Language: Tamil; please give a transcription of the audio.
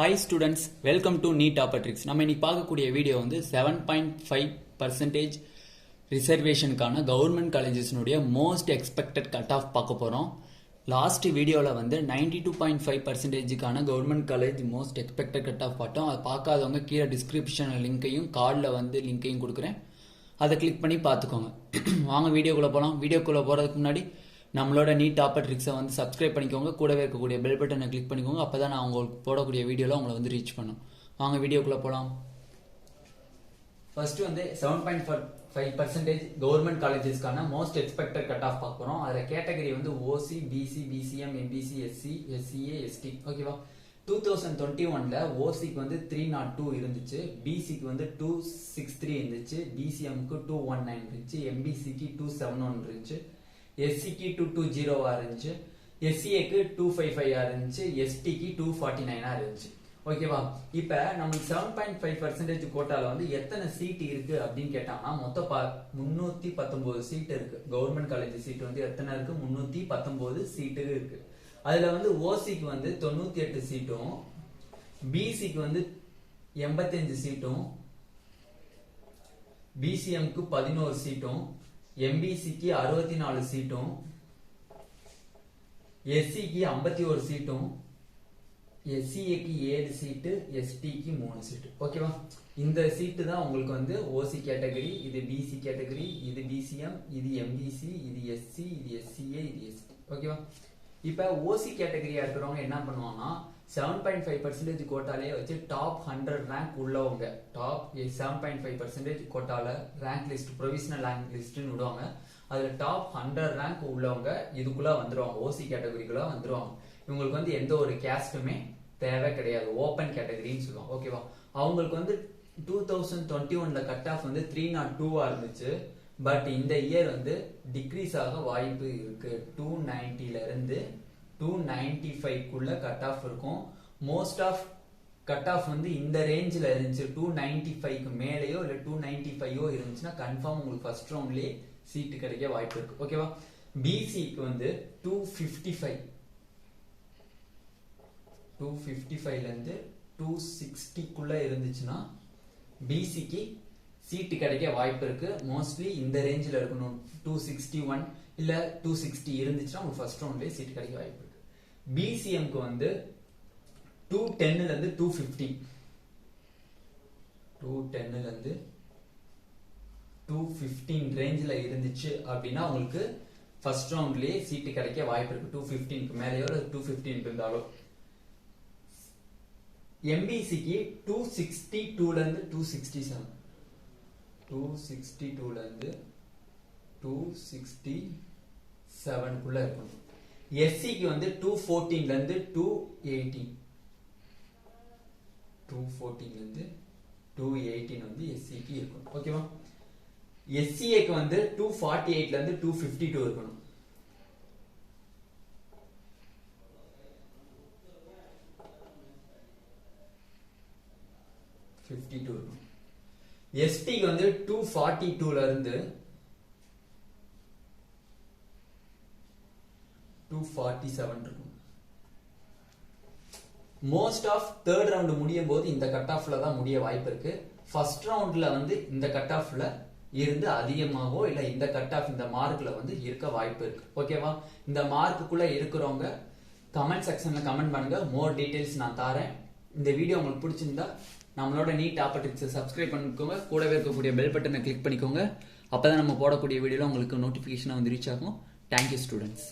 Hi students, welcome to NEET2022. நம்ம இன்னைக்கு பார்க்கக்கூடிய வீடியோ வந்து 7.5% ரிசர்வேஷனுக்கான கவர்மெண்ட் காலேஜஸ்னுடைய மோஸ்ட் எக்ஸ்பெக்டட் கட் ஆஃப் பார்க்க போகிறோம். லாஸ்ட் வீடியோவில் வந்து 92.5%க்கான government college most expected cut off பார்த்தோம். அதை பார்க்காதவங்க கீழே டிஸ்கிரிப்ஷன் லிங்கையும் கார்டில் வந்து லிங்கையும் கொடுக்குறேன், அதை கிளிக் பண்ணி பார்த்துக்கோங்க. வாங்க வீடியோக்குள்ளே போகலாம். வீடியோக்குள்ளே போகிறதுக்கு முன்னாடி நம்மளோட NEET2022 வந்து சப்ஸ்கிரைப் பண்ணிக்கோங்க. கூடவே இருக்கக்கூடிய பெல் பட்டனை கிளிக் பண்ணிக்கோங்க. அப்போ தான் நான் உங்களுக்கு போடக்கூடிய வீடியோவில் உங்களை வந்து ரீச் பண்ணும். வாங்க வீடியோக்குள்ளே போகலாம். ஃபர்ஸ்ட் வந்து 7.5% கவர்மெண்ட் காலேஜஸ்க்கான மோஸ்ட் எக்ஸ்பெக்டட் கட் ஆஃப் பார்க்குறோம். அதில் கேட்டகரி வந்து OC, BC, BCM, MBC, SC, SCA, ST. ஓகேவா? 2021ல் ஓசிக்கு வந்து 302 இருந்துச்சு, பிசிக்கு வந்து 263 இருந்துச்சு, பிசிஎம்க்கு 219 இருந்துச்சு, எம்பிசிக்கு 271 இருந்துச்சு, எஸ்சிக்கு 220 இருந்துச்சு, எஸ்சிஏக்கு 255 இருந்துச்சு, எஸ்டிக்கு 249 இருந்துச்சு. ஓகேவா? இப்ப நமக்கு 7.5% கோட்டால வந்து எத்தனை சீட் இருக்கு அப்படின்னு கேட்டாங்கன்னா மொத்தம் 319 சீட் இருக்கு. கவர்மெண்ட் காலேஜ் சீட் வந்து எத்தனை இருக்கு? 319 சீட்டு இருக்கு. அதுல வந்து ஓசிக்கு வந்து 98 சீட்டும், பிசிக்கு வந்து 85 சீட்டும், பிசிஎம்க்கு 11 சீட்டும், எம்பிசிக்கு 64 சீட்டும், எஸ்சிக்கு 51 சீட்டும், எஸ்சிஏக்கு 7 சீட்டு, எஸ்டிக்கு 3 சீட்டு. ஓகேவா? இந்த சீட்டு தான் உங்களுக்கு வந்து ஓசி கேட்டகரி, இது பிசி கேட்டகரி, இது பிசிஎம், இது எம்பிசி, இது எஸ்சி, இது எஸ்சிஏ, இது எஸ்டி. ஓகேவா? இப்ப ஓசி கேட்டகரியா இருக்கிறவங்க என்ன பண்ணுவாங்கன்னா 7.5% கோட்டாலே வச்சு டாப் 100 ரேங்க் உள்ளவங்க, டாப் 7.5% கோட்டால ரேங்க் லிஸ்ட், ப்ரொவிஷனல் ரேங்க் லிஸ்ட்னு விடுவாங்க. அதுல டாப் 100 ரேங்க் உள்ளவங்க இதுக்குள்ள வந்துருவாங்க, ஓசி கேட்டகரிக்குள்ள வந்துருவாங்க. இவங்களுக்கு வந்து எந்த ஒரு கேஸ்டுமே தேவை கிடையாது, ஓப்பன் கேட்டகரின்னு சொல்லுவாங்க. ஓகேவா? அவங்களுக்கு வந்து 2021ல கட் ஆஃப் வந்து 302 இருந்துச்சு. பட் இந்த இயர் வந்து டிக்ரீஸ் ஆக வாய்ப்பு இருக்கு. 290ல இருந்து 295 கட் ஆஃப் இருக்கும். மோஸ்ட் ஆஃப் கட் ஆஃப் வந்து இந்த ரேஞ்சில் இருந்துச்சு. 295க்கு மேலேயோ இல்ல 295 இருந்துச்சுன்னா கன்ஃபார்ம் உங்களுக்கு ஃபர்ஸ்ட் ரவுண்ட்லயே சீட்டு கிடைக்க வாய்ப்பு இருக்கு. ஓகேவா? பிசிக்கு வந்து 255ல இருந்து 260 இருந்துச்சுன்னா பிசிக்கு சீட்டு கிடைக்க வாய்ப்பு இருக்கு. மோஸ்ட்லி இந்த ரேஞ்சில் இருக்கணும். 261 இல்ல 260 இருந்துச்சுன்னா உங்களுக்கு ஃபர்ஸ்ட் ரவுண்ட்லயே சீட்டு கிடைக்க வாய்ப்பு இருக்கு. பிசிஎம்க்கு வந்து 210ல இருந்து 215, 210ல இருந்து 215 ரேஞ்சில் இருந்துச்சு அப்படின்னா உங்களுக்கு ஃபர்ஸ்ட் ரவுண்ட்லயே சீட்டு கிடைக்க வாய்ப்பு இருக்கு. 215க்கு மேலேயோ 215 இருந்தாலும். எம்பிசிக்கு 262ல இருந்து 267, 262ல இருந்து 267 இருக்கணும். எஸ்சிக்கு வந்து 214ல இருந்து 218, 214ல இருந்து 218 வந்து எஸ்சிக்கு இருக்கணும். ஓகேவா? எஸ்சிஏக்கு வந்து 248ல இருந்து 252 இருக்கணும். எஸ்டிக்கு வந்து 242ல இருந்து 247 இருக்கும். மோஸ்ட் ஆஃப் தேர்ட் ரவுண்ட் முடியும் போது இந்த கட் ஆஃப்ல தான் முடிய வாய்ப்பு இருக்கு. ஃபர்ஸ்ட் ரவுண்ட்ல வந்து இந்த கட் ஆஃப்ல இருந்து அதிகமாகவோ இல்ல இந்த கட் ஆஃப் இந்த மார்க்ல வந்து இருக்க வாய்ப்பு இருக்கு. ஓகேவா? இந்த மார்க்குள்ள இருக்கிறவங்க கமெண்ட் செக்ஷன்ல கமெண்ட் பண்ணுங்க, மோர் டீடைல்ஸ் நான் தரேன். இந்த வீடியோ உங்களுக்கு பிடிச்சிருந்தா நம்மளோட NEET2022 சப்ஸ்கிரைப் பண்ணிக்கோங்க. கூடவே இருக்கக்கூடிய பெல் பட்டனை கிளிக் பண்ணிக்கோங்க. அப்பதான் நம்ம போடக்கூடிய வீடியோல உங்களுக்கு நோட்டிபிகேஷன் வந்து ரீச் ஆகும். Thank you students.